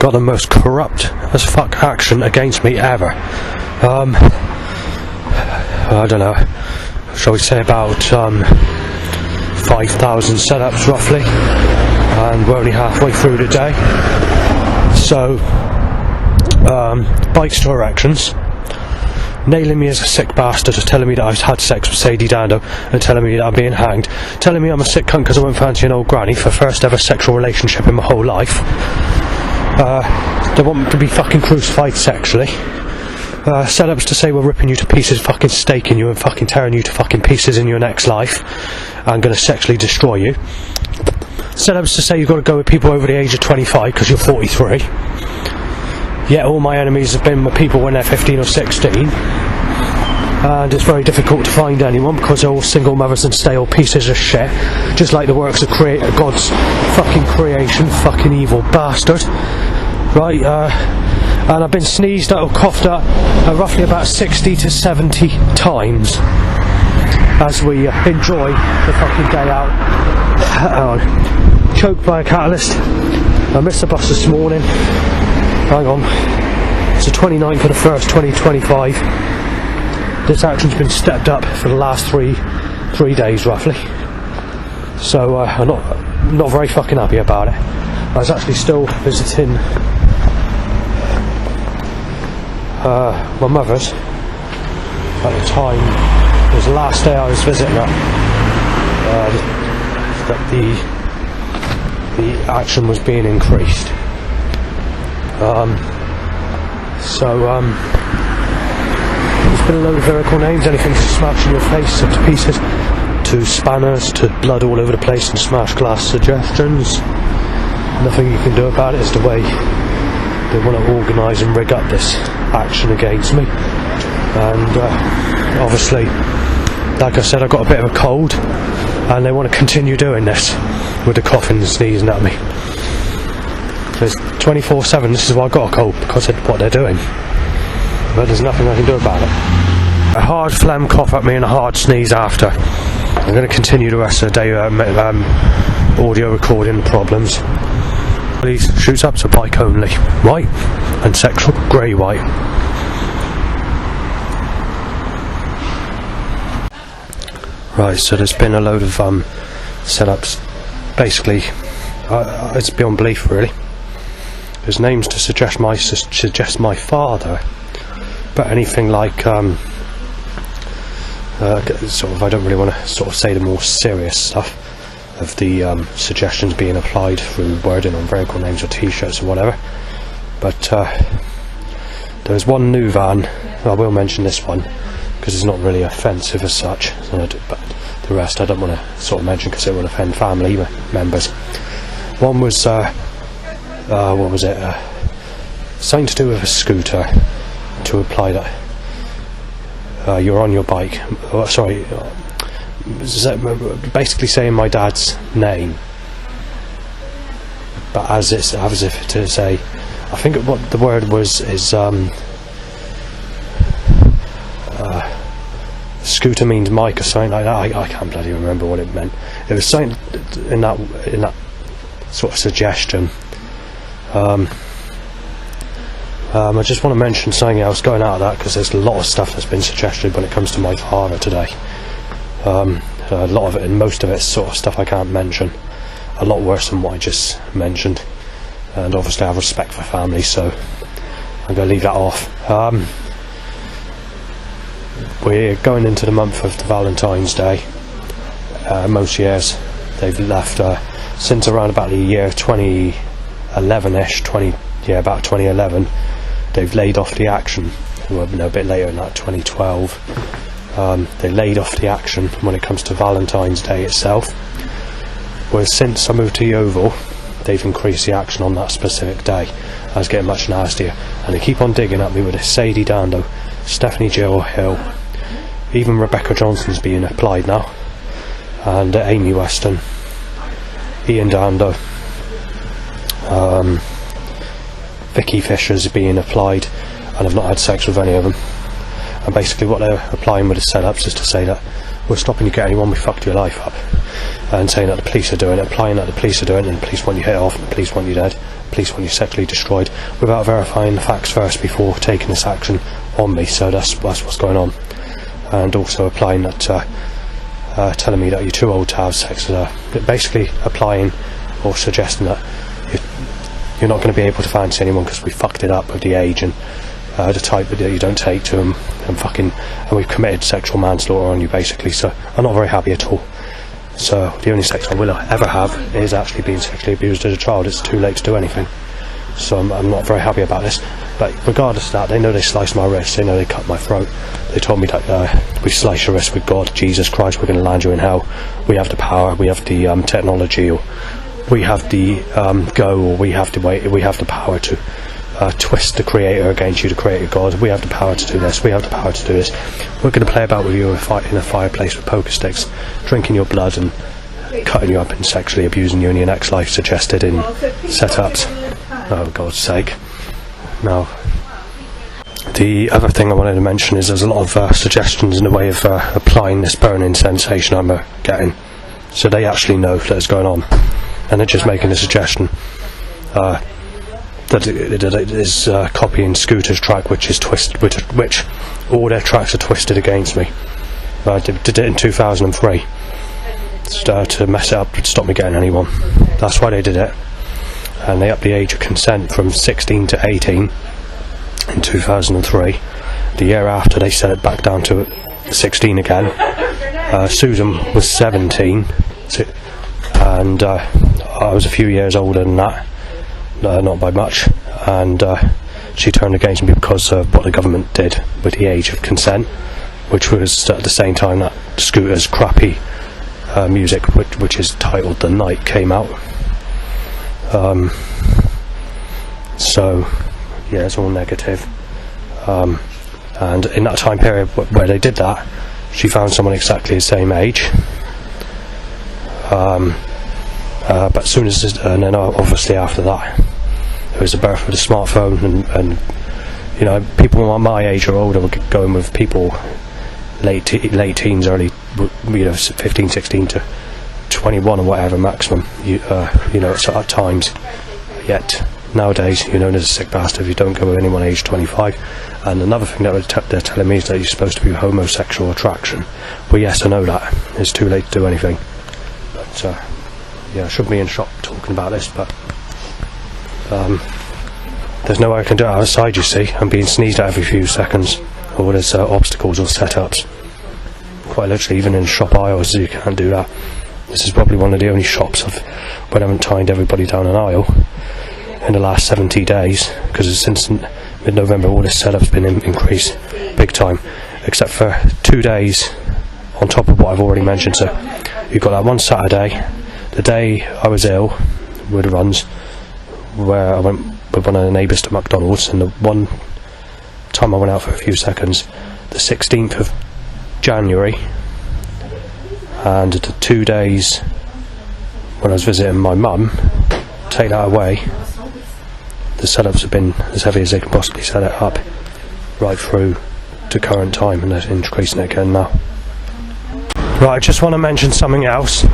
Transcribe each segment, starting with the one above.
got the most corrupt as fuck action against me ever. I don't know, shall we say about 5,000 setups roughly, and we're only halfway through the day. So bites to erections, nailing me as a sick bastard, telling me that I've had sex with Sadie Dando, and telling me that I'm being hanged, telling me I'm a sick cunt because I won't fancy an old granny for first ever sexual relationship in my whole life. They want me to be fucking crucified sexually. Setups to say we're ripping you to pieces, fucking staking you and fucking tearing you to fucking pieces in your next life and gonna sexually destroy you. Setups to say you've got to go with people over the age of 25 because you're 43. Yet all my enemies have been with people when they're 15 or 16, and it's very difficult to find anyone because they're all single mothers and stale pieces of shit, just like the works of God's fucking creation, fucking evil bastard. Right, and I've been sneezed at or coughed at roughly about 60 to 70 times as we enjoy the fucking day out. Choked by a catalyst. I missed the bus this morning. Hang on. It's the 29th of the 1st, 2025. This action's been stepped up for the last three days roughly. So I'm not very fucking happy about it. I was actually still visiting my mother's at the time. It was the last day I was visiting her that the action was being increased. There's been a load of lyrical names, anything to smash in your face, to pieces, to spanners, to blood all over the place and smash glass suggestions. Nothing you can do about it. It's the way they want to organise and rig up this action against me. And obviously, like I said, I've got a bit of a cold, and they want to continue doing this with the coughing and sneezing at me. It's 24/7. This is why I got a cold, because of what they're doing. But there's nothing I can do about it. A hard phlegm cough at me and a hard sneeze after. I'm going to continue the rest of the day audio recording problems. Please shoots up to bike only, white and sexual, grey white. Right, so there's been a load of setups. Basically, it's beyond belief really. There's names to suggest my father, but anything like sort of, I don't really want to sort of say the more serious stuff of the suggestions being applied through wording on vehicle names or t-shirts or whatever. But there's one new van, I will mention this one because it's not really offensive as such, but the rest I don't want to sort of mention because it will offend family members. One was what was it, something to do with a scooter, to apply that you're on your bike, basically saying my dad's name, but as if to say, I think what the word was is scooter means Mike or something like that. I can't bloody remember what it meant. It was something in that sort of suggestion. I just want to mention something else going out of that, because there's a lot of stuff that's been suggested when it comes to my father today. A lot of it, and most of it's sort of stuff I can't mention. A lot worse than what I just mentioned. And obviously I have respect for family, so I'm going to leave that off. We're going into the month of the Valentine's Day. Most years they've left since around about the year 2011-ish, about 2011, they've laid off the action. Well, no, a bit later than that, 2012. They laid off the action when it comes to Valentine's Day itself. Whereas since I moved to Yeovil, they've increased the action on that specific day. I was getting much nastier, and they keep on digging at me with this Sadie Dando, Stephanie Jill Hill, even Rebecca Johnson's being applied now, and Amy Weston, Ian Dando, Vicky Fisher's being applied, and I've not had sex with any of them. And basically what they're applying with the setups is to say that we're stopping you getting anyone, we fucked your life up, and saying that the police are doing it, applying that the police are doing it, and the police want you hit off, and the police want you dead, police want you sexually destroyed without verifying the facts first before taking this action on me. So that's what's going on. And also applying that, telling me that you're too old to have sex. Basically applying or suggesting that you're not going to be able to fancy anyone because we fucked it up with the age and the type that you don't take to them, and we've committed sexual manslaughter on you, basically. So I'm not very happy at all. So the only sex I will ever have is actually being sexually abused as a child. It's too late to do anything. So I'm not very happy about this. But regardless of that, they know they sliced my wrist, they know they cut my throat. They told me that we slice your wrist with God, Jesus Christ, we're going to land you in hell. We have the power, we have the technology, or we have the or we have the power to twist the creator against you, the creator God. We have the power to do this, we have the power to do this. We're going to play about with you in a fireplace with poker sticks, drinking your blood and cutting you up and sexually abusing you in your next life suggested in setups. Oh, God's sake. Now, the other thing I wanted to mention is there's a lot of suggestions in the way of applying this burning sensation I'm getting. So they actually know that it's going on, and they're just making a suggestion that it is copying Scooter's track, which is which all their tracks are twisted against me. I did it in 2003 to mess it up, to stop me getting anyone. That's why they did it. And they upped the age of consent from 16 to 18 in 2003. The year after, they set it back down to 16 again. Susan was 17, and I was a few years older than that, not by much, and she turned against me because of what the government did with the age of consent, which was at the same time that Scooter's crappy music, which is titled The Night, came out. So yeah, it's all negative. And in that time period where they did that, she found someone exactly the same age. But as soon as and then obviously after that, there was the birth of the smartphone, and you know, people my age or older were going with people late teens, early, you know, 15, 16 to 21 or whatever maximum, you know, at times. Yet nowadays you're known as a sick bastard if you don't go with anyone aged 25. And another thing that they're telling me is that you're supposed to be homosexual attraction. Well, yes, I know that. It's too late to do anything. But yeah, I shouldn't be in shock talking about this, but there's no way I can do it outside, you see. I'm being sneezed at every few seconds, or there's obstacles or setups. Quite literally, even in shop aisles, you can't do that. This is probably one of the only shops where I haven't timed everybody down an aisle in the last 70 days, because since mid-November all this setup's been increased big time, except for 2 days on top of what I've already mentioned. So you've got that one Saturday, the day I was ill with the runs, where I went with one of the neighbours to McDonald's, and the one time I went out for a few seconds, the 16th of January, and the 2 days when I was visiting my mum. Take that away, the setups have been as heavy as they can possibly set it up right through to current time, and they're increasing it again now. Right, I just want to mention something else.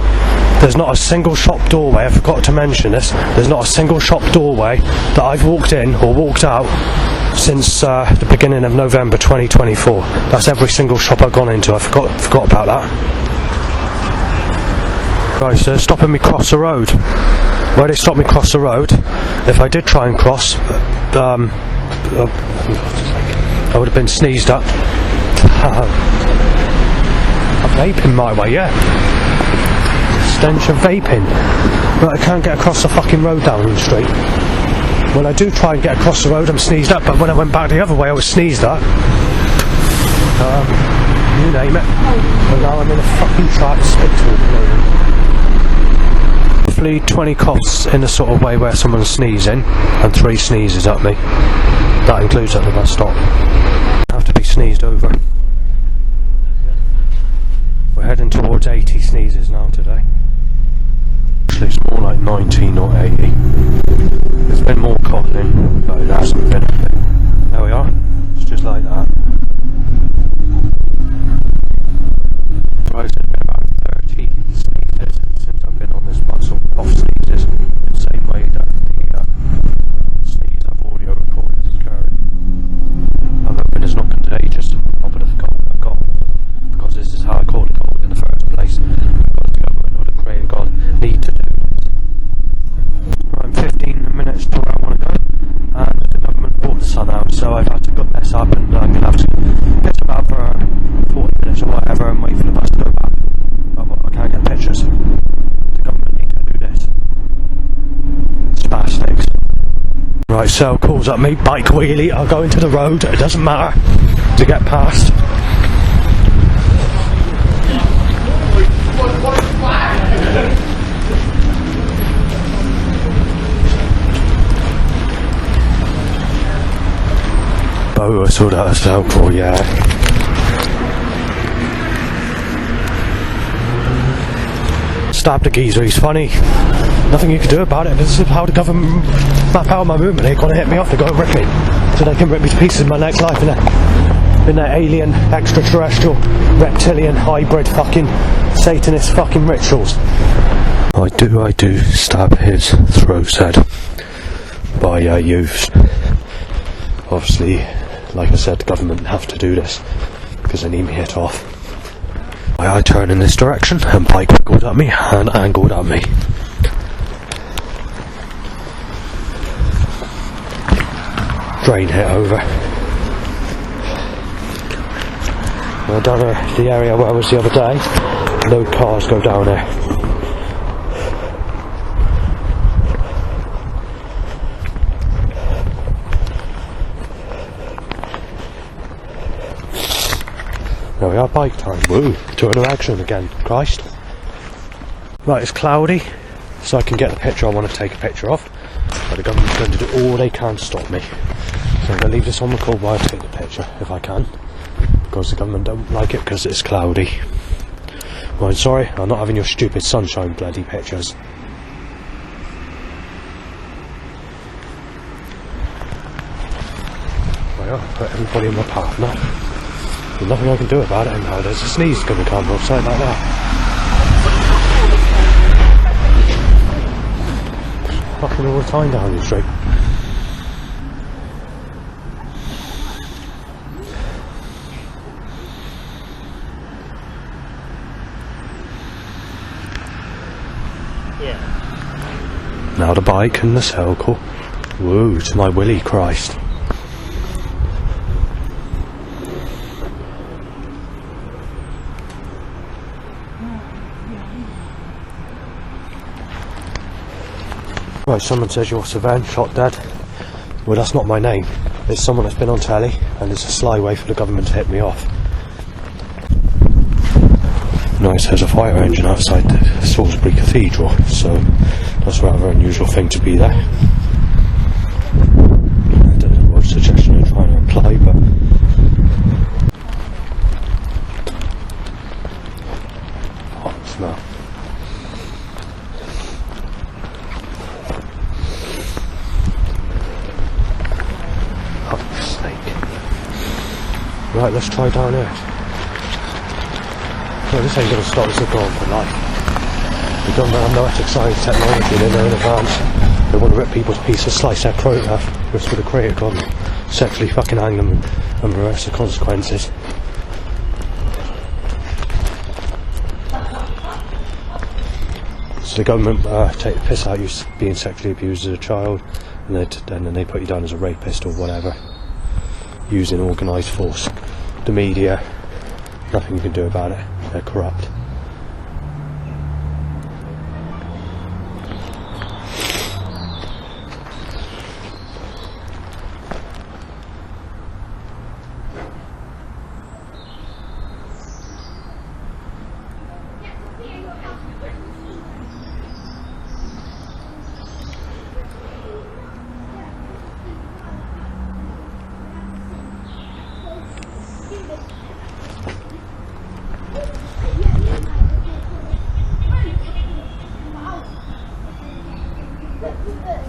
There's not a single shop doorway, I forgot to mention this, there's not a single shop doorway that I've walked in or walked out since the beginning of November 2024. That's every single shop I've gone into. I forgot about that. Right, so they're stopping me cross the road. Where they stopped me cross the road, if I did try and cross, I would have been sneezed at. I'm vaping my way, yeah. Stench of vaping. Right, I can't get across the fucking road down the street. When I do try and get across the road, I'm sneezed at, but when I went back the other way, I was sneezed at. You name it. And now I'm in a fucking trap hospital. Roughly 20 coughs in the sort of way where someone's sneezing, and 3 sneezes at me. That includes at the bus stop. I have to be sneezed over. We're heading towards 80 sneezes now today. Actually, it's more like 19 or 80. There's been more coughing, but it hasn't been. There we are. It's just like that. Right, it's been about 30 sneezes since I've been on this bus, or off sneezes. The same way that so I've had to put this up, and I'm going to have to get about for 40 minutes or whatever and wait for the bus to go back. But I can't get pictures. The government need to do this. Spastics. Right, so calls up me, bike wheelie, I'll go into the road, it doesn't matter to get past. Oh, I saw that as helpful, yeah. Stabbed a geezer, he's funny. Nothing you can do about it. This is how the government map out my movement. They're going to hit me off, they're going to rip me. So they can rip me to pieces in my next life in their alien, extraterrestrial, reptilian, hybrid fucking Satanist fucking rituals. I do stab his throat, said by youths. Obviously, like I said, the government have to do this because they need me hit off. I turn in this direction and bike wiggled at me and angled at me. Drain hit over. Well, down the area where I was the other day, no cars go down there. There we are, bike time. Woo, turn of action again, Christ. Right, it's cloudy, so I can get the picture I want to take a picture of. But the government's going to do all they can to stop me. So I'm going to leave this on the call while I take the picture, if I can. Because the government don't like it because it's cloudy. Well, I'm sorry, I'm not having your stupid sunshine bloody pictures. Well, I'll put everybody in my path now. There's nothing I can do about it, and now there's a sneeze going to come or something like that. Fucking all the time down the street. Yeah. Now the bike and the circle. Woo, to my Willie Christ. Right, someone says you're Savan, shot dead. Well, that's not my name. It's someone that's been on telly, and it's a sly way for the government to hit me off. Nice, there's a fire engine outside the Salisbury Cathedral, so that's a rather unusual thing to be there. I don't know what suggestion you're trying to apply, but... hot smell. Right, let's try down here. No, this ain't going to stop us from going for life. We don't have no ethics, science, technology, they know in advance. They want to rip people's pieces, slice their throat off, risk with a creative government, sexually fucking hang them and reverse the consequences. So the government take the piss out of you being sexually abused as a child, and then they put you down as a rapist or whatever. Using organised force. The media, nothing you can do about it, they're corrupt.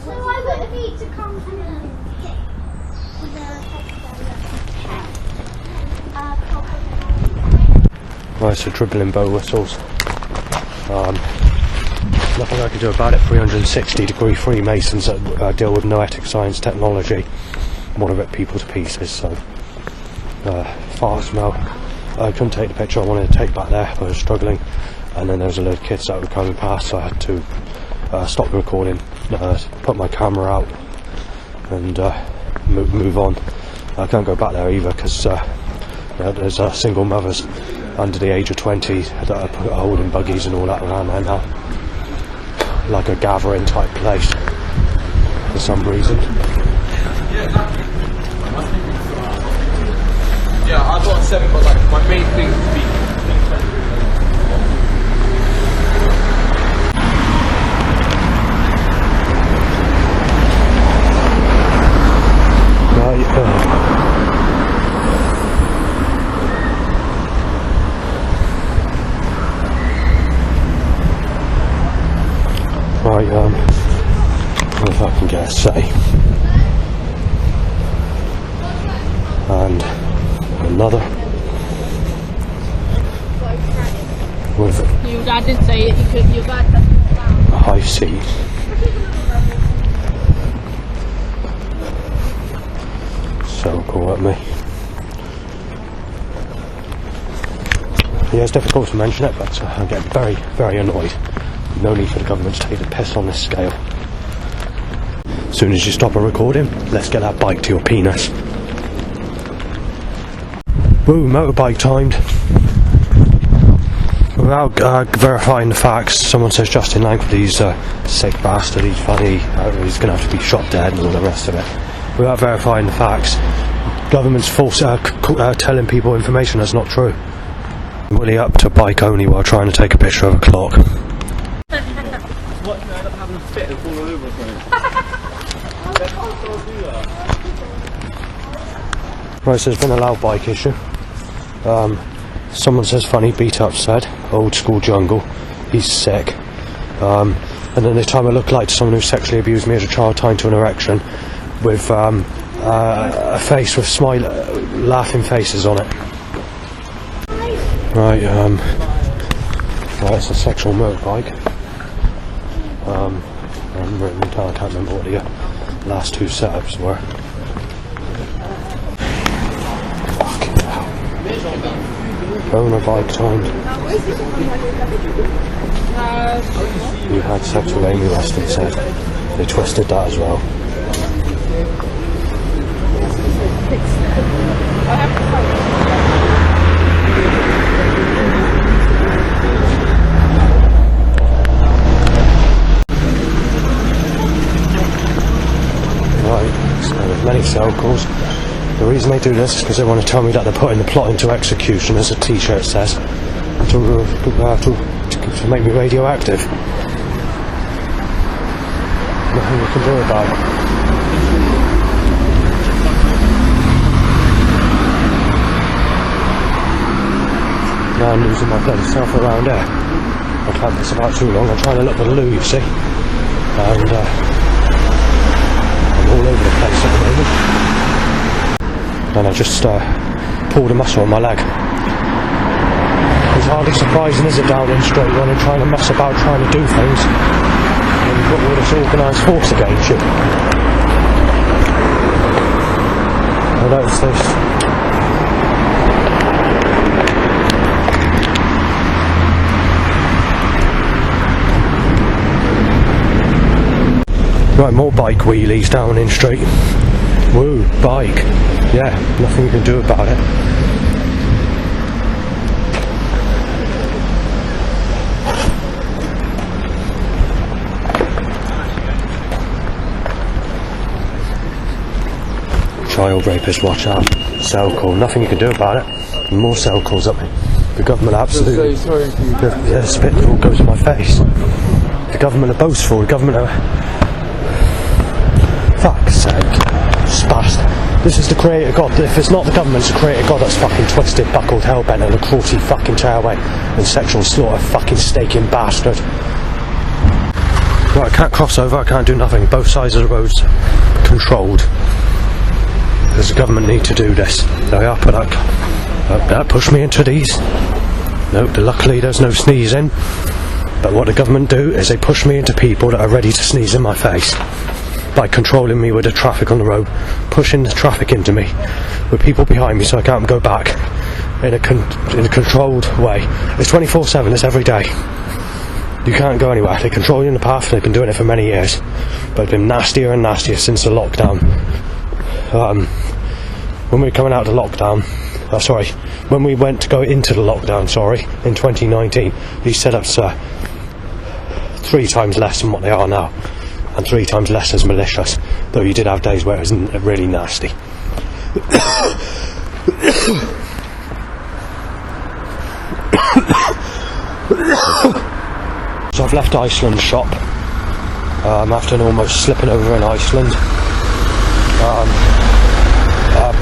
So I would need to come to Right, so dribbling bow whistles. Nothing I can do about it. 360-degree Freemasons that deal with no ethics, science, technology. Want to rip people to pieces, so... fart smell. I couldn't take the picture I wanted to take back there, but I was struggling. And then there was a load of kids that were coming past, so I had to stop the recording, put my camera out, and move on. I can't go back there either because there's single mothers under the age of 20 that are holding buggies and all that around there now. Like a gathering type place for some reason. Yeah, I got 7, but like my main thing would be. Right, if I can get a say. And another. With Your dad did say it, you could, your dad. a high seat. So cool at me. Yeah, it's difficult to mention it, but I get very, very annoyed. No need for the government to take the piss on this scale. As soon as you stop a recording, let's get that bike to your penis. Woo, motorbike timed. Without verifying the facts, someone says Justin Langford, sick bastard, he's funny, he's going to have to be shot dead and all the rest of it. Without verifying the facts, government's false telling people information that's not true. Really up to bike only while trying to take a picture of a clock. What can I end up having a fit and fall over or something? Right, so there's been a loud bike issue. Someone says funny, beat up said, old school jungle, he's sick. And then they time I look like to someone who sexually abused me as a child tied to an erection with a face with laughing faces on it. Right, it's a sexual motorbike. I can't remember what the last two setups were. Fucking hell. Owner bike timed. You had sex with Amy Weston said. They twisted that as well. Right, so there's many cell calls. The reason they do this is because they want to tell me that they're putting the plot into execution, as a t-shirt says, to make me radioactive. Nothing we can do about it. Now I'm losing my bloody self around there. I can't miss about too long. I'm trying to look for the loo, you see. And I'm all over the place at the moment. And I just pulled a muscle on my leg. It's hardly surprising, is it, down in straight when you're trying to mess about, trying to do things, and you've got all this organised force against you. I noticed this. Right, more bike wheelies down in straight. Woo, bike. Yeah, nothing you can do about it. Child rapist, watch out. Cell call, nothing you can do about it. More cell calls up. The government absolutely. The spit all goes in my face. The government are boastful. The government are. Fuck's sake. Spast. This is the creator god. If it's not the government, it's the creator god that's fucking twisted, buckled, hellbent, and a cruelty fucking tearaway and sexual slaughter, fucking staking bastard. Right, I can't cross over, I can't do nothing. Both sides of the road's controlled. Does the government need to do this? There we are, put that push me into these. Nope, luckily there's no sneezing. But what the government do is they push me into people that are ready to sneeze in my face. By controlling me with the traffic on the road, pushing the traffic into me, with people behind me so I can't go back, in a controlled way. It's 24/7, it's every day. You can't go anywhere. They control you in the path, they've been doing it for many years. But it's been nastier and nastier since the lockdown. when we were coming out of lockdown, when we went to go into the lockdown, in 2019, these setups are 3 times less than what they are now, and 3 times less as malicious, though you did have days where it was really nasty. So I've left Iceland shop after almost slipping over in Iceland.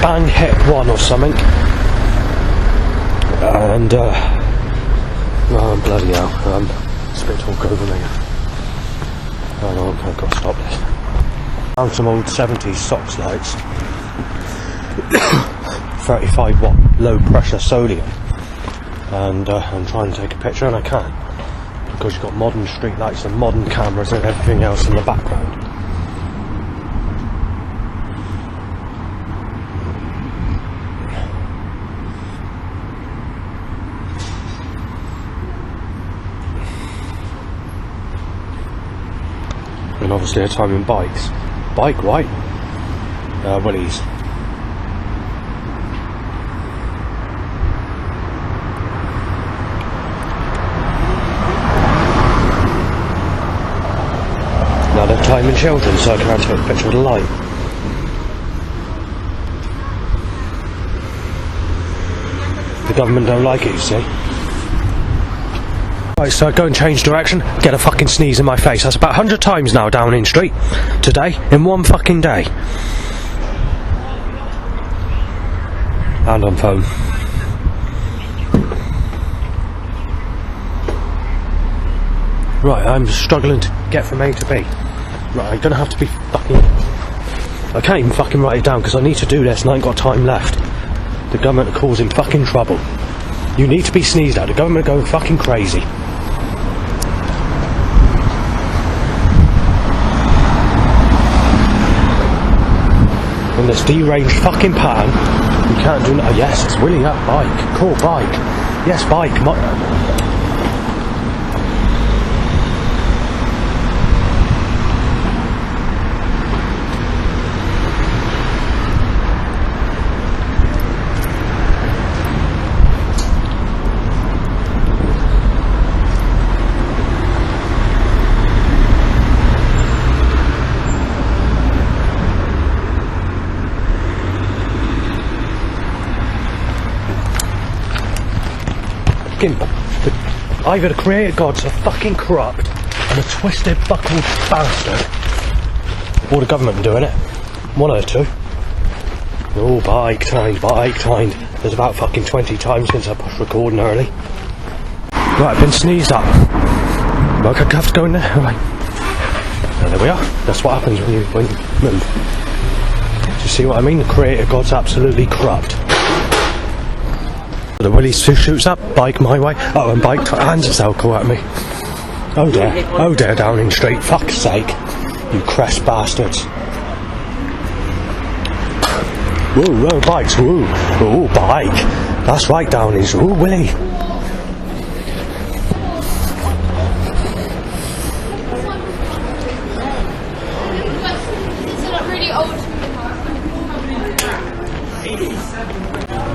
Bang hit 1 or something, and oh bloody hell, it's a bit talk over me. Oh no, I've got to stop this. Found some old 70s SOX lights, 35 watt low pressure sodium, and I'm trying to take a picture and I can't, because you've got modern street lights and modern cameras and everything else in the background. And obviously a time in bikes. Bike, right? Willys. Now they're timing children, so I can't take a picture of the light. The government don't like it, you see. Right, so I go and change direction, get a fucking sneeze in my face. That's about 100 times now Downing Street today, in one fucking day. And on phone. Right, I'm struggling to get from A to B. Right, I'm gonna have to be fucking... I can't even fucking write it down because I need to do this and I ain't got time left. The government are causing fucking trouble. You need to be sneezed at. The government are going fucking crazy. In this deranged fucking pattern, you can't do nothing. Yes, it's Willie, that bike. Cool bike. Yes, bike. Either the creator gods are fucking corrupt and a twisted buckled bastard, or the government doing it. One of the two. Oh, bike timed. There's about fucking 20 times since I pushed recording early. Right, I've been sneezed at. Well, I have to go in there. Right. And there we are. That's what happens when you move. Do you see what I mean? The creator god's absolutely corrupt. The Willys who shoots up, bike my way. Oh, and bike hands its alcohol at me. Oh dear, Downing Street, fuck's sake. You crest bastards. Whoa, bikes, whoa. Oh, bike. That's right, Downies. Oh, Willie.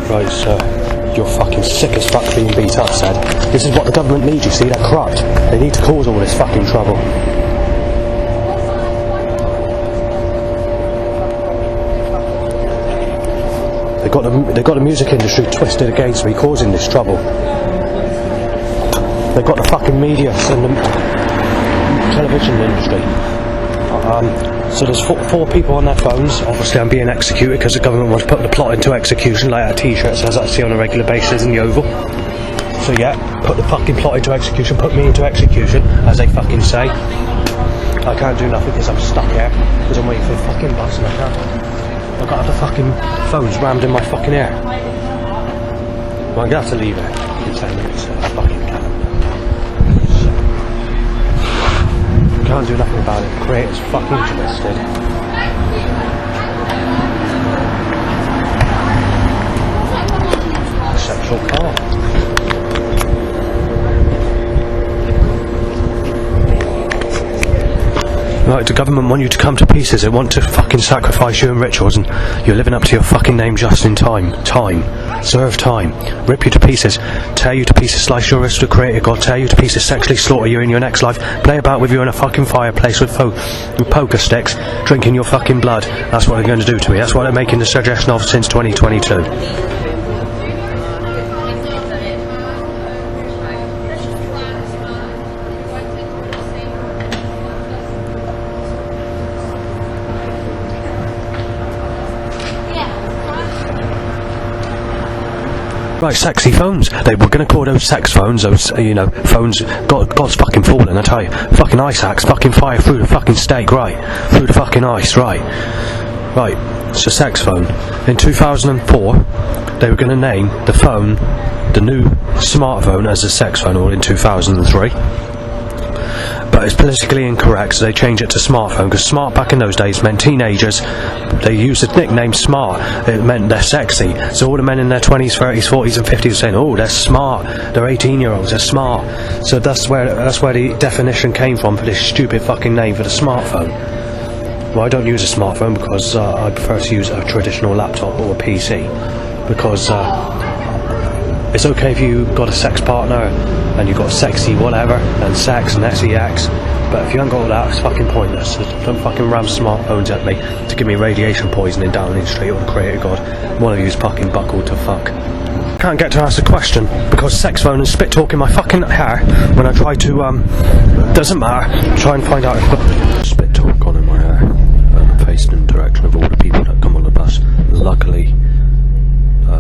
Right, so you're fucking sick as fuck being beat up, said. This is what the government needs, you see, they're corrupt. They need to cause all this fucking trouble. They've got the music industry twisted against me, causing this trouble. They've got the fucking media and the television industry. So there's four people on their phones. Obviously I'm being executed because the government wants to put the plot into execution, like that t-shirt says I see on a regular basis in the Oval. So yeah, put the fucking plot into execution, put me into execution, as they fucking say. I can't do nothing because I'm stuck here, because I'm waiting for the fucking bus and I can't. I've got the fucking phones rammed in my fucking ear. Well, I'm gonna have to leave it in 10 minutes, I fucking can't. Can't do nothing about it. The creator's fucking twisted. Sexual car. Right, the government want you to come to pieces. They want to fucking sacrifice you in rituals, and you're living up to your fucking name just in time. Serve time. Rip you to pieces. Tear you to pieces. Slice your wrist with Creator God. Tear you to pieces. Sexually slaughter you in your next life. Play about with you in a fucking fireplace with poker sticks, drinking your fucking blood. That's what they're going to do to me. That's what they're making the suggestion of since 2022. Right, sexy phones. They were going to call those sex phones, those, phones. God's fucking falling, I tell you. Fucking ice axe, fucking fire through the fucking steak, right? Through the fucking ice, right? Right, it's a sex phone. In 2004, they were going to name the phone, the new smartphone, as a sex phone, or in 2003. But it's politically incorrect, so they changed it to smartphone, because smart back in those days meant teenagers. They used the nickname smart. It meant they're sexy. So all the men in their 20s, 30s, 40s and 50s were saying, oh, they're smart. They're 18-year-olds, they're smart. So that's where the definition came from for this stupid fucking name for the smartphone. Well, I don't use a smartphone because I prefer to use a traditional laptop or a PC. Because it's okay if you got a sex partner and you got sexy whatever and sex and sex, but if you haven't got all that, it's fucking pointless. So don't fucking ram smartphones at me to give me radiation poisoning down in Street or the Creator God. One of you's fucking buckled to fuck. Can't get to ask a question because sex phone and spit talk in my fucking hair when I try to doesn't matter, try and find out if spit talk on in my hair, and I'm facing in the direction of all the people that come on the bus. Luckily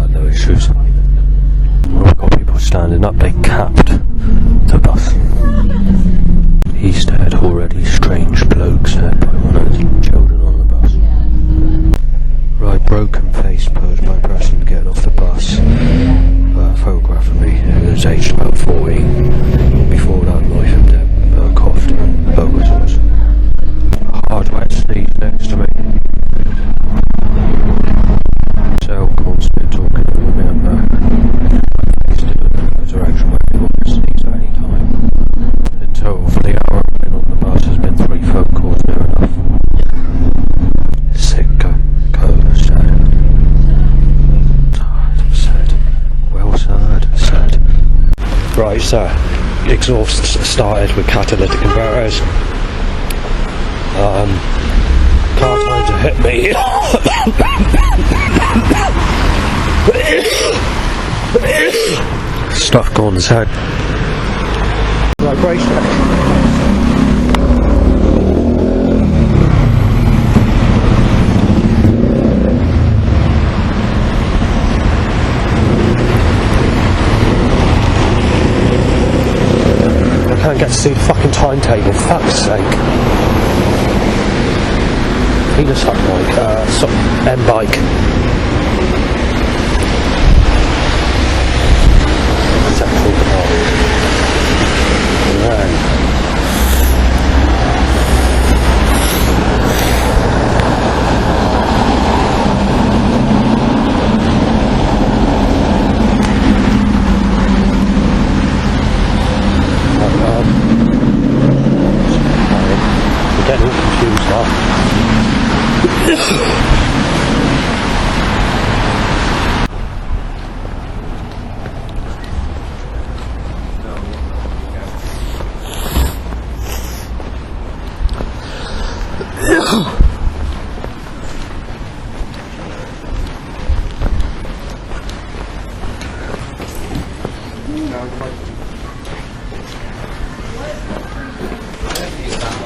no issues. We've got people standing up, they capped the bus. Easter egg already, strange bloke said by one of the children on the bus. Right, broken face posed by a person getting off the bus. Photograph of me, who was aged about 14. Before that, life and death, coughed, whistles. A hard wet sneeze next to me. Cell call spit talking over me and direction where people can sneeze at any time. In total for the hour I've been on the bus has been 3 phone calls near enough. Sick, said. Well said. Right, so exhaust started with catalytic converters. Car time to hit me. Stuff gone his head. Right, brace check. I can't get to see the fucking timetable, fuck's sake. Venus Hut bike, M-bike. Central Park. And then we're getting all confused now.